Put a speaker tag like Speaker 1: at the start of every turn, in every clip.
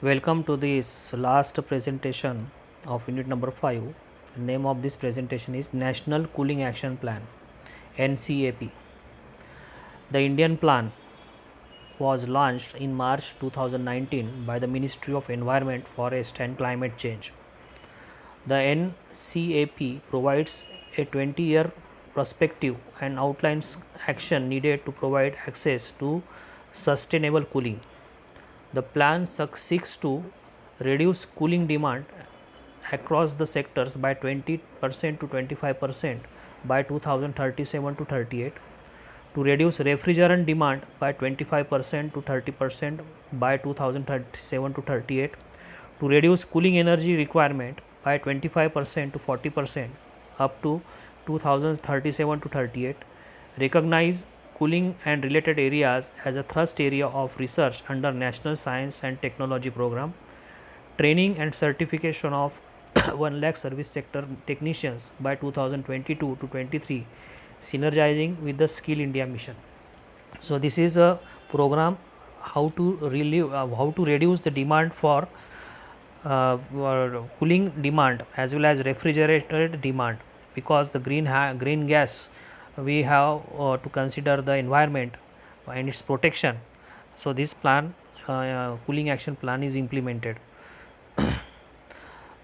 Speaker 1: Welcome to this last presentation of unit number 5. The name of this presentation is National Cooling Action Plan NCAP. The Indian plan was launched in March 2019 by the Ministry of Environment, Forest and Climate Change. The NCAP provides a 20-year perspective and outlines action needed to provide access to sustainable cooling. The plan seeks to reduce cooling demand across the sectors by 20% to 25% by 2037 to 38, to reduce refrigerant demand by 25% to 30% by 2037 to 38, to reduce cooling energy requirement by 25% to 40% up to 2037 to 38, recognize cooling and related areas as a thrust area of research under National Science and Technology Program, training and certification of 1 lakh service sector technicians by 2022 to 23, synergizing with the Skill India mission. So this is a program how to reduce the demand for cooling demand as well as refrigerated demand, because the green gas we have to consider the environment and its protection. So this plan, cooling action plan, is implemented.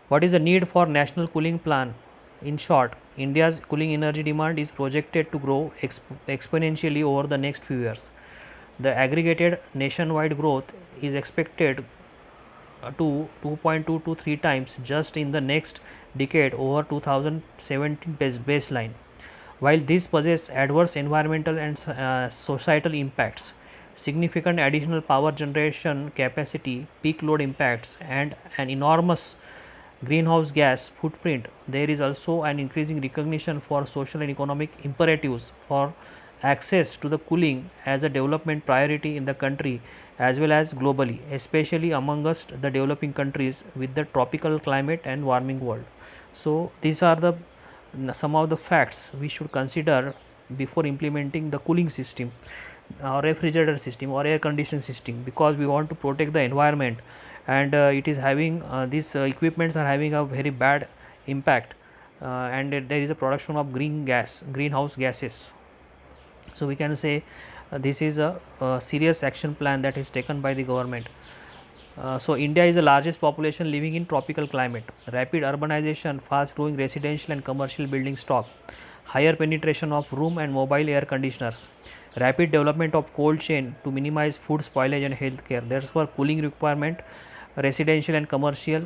Speaker 1: What is the need for national cooling plan? In short, India's cooling energy demand is projected to grow exponentially over the next few years. The aggregated nationwide growth is expected to 2.2 to 3 times just in the next decade over 2017 baseline. While this possesses adverse environmental and societal impacts, significant additional power generation capacity, peak load impacts and an enormous greenhouse gas footprint, there is also an increasing recognition for social and economic imperatives for access to the cooling as a development priority in the country as well as globally, especially amongst the developing countries with the tropical climate and warming world. So these are the some of the facts we should consider before implementing the cooling system or refrigerator system or air conditioning system, because we want to protect the environment, and it is having these equipments are having a very bad impact, and there is a production of greenhouse gases. So we can say this is a serious action plan that is taken by the government. So India is the largest population living in tropical climate. Rapid urbanization, fast growing residential and commercial building stock, higher penetration of room and mobile air conditioners, rapid development of cold chain to minimize food spoilage and healthcare. Therefore, cooling requirement, residential and commercial,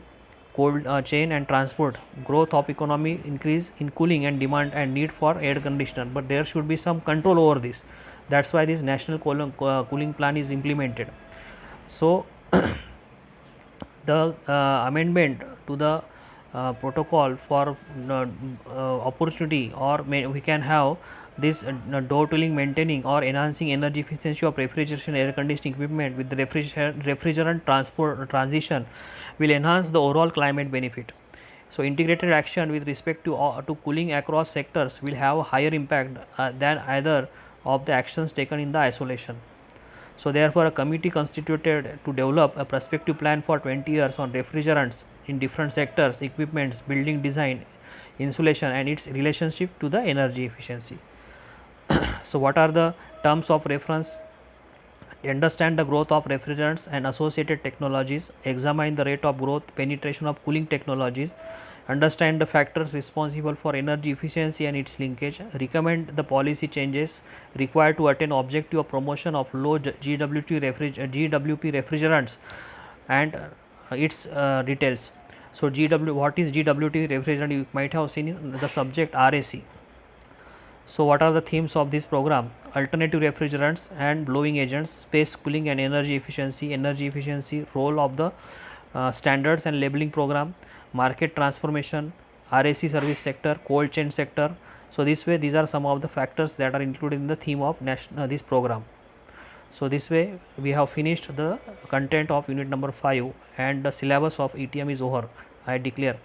Speaker 1: cold chain and transport, growth of economy, increase in cooling and demand and need for air conditioner. But there should be some control over this. That's why this national cooling plan is implemented. So the amendment to the protocol for opportunity, or we can have this door tooling, maintaining or enhancing energy efficiency of refrigeration air conditioning equipment with the refrigerant transport transition will enhance the overall climate benefit. So integrated action with respect to cooling across sectors will have a higher impact than either of the actions taken in the isolation. So therefore, a committee constituted to develop a prospective plan for 20 years on refrigerants in different sectors, equipments, building design, insulation and its relationship to the energy efficiency. So what are the terms of reference? Understand the growth of refrigerants and associated technologies, examine the rate of growth, penetration of cooling technologies, understand the factors responsible for energy efficiency and its linkage, recommend the policy changes required to attain objective of promotion of low GWP refrigerants and its details. So what is GWP refrigerant? You might have seen in the subject RAC. So what are the themes of this program? Alternative refrigerants and blowing agents, space cooling and energy efficiency, role of the standards and labeling program, market transformation, RAC service sector, cold chain sector. So this way, these are some of the factors that are included in the theme of this program. So this way we have finished the content of unit number 5 and the syllabus of ETM is over. I declare.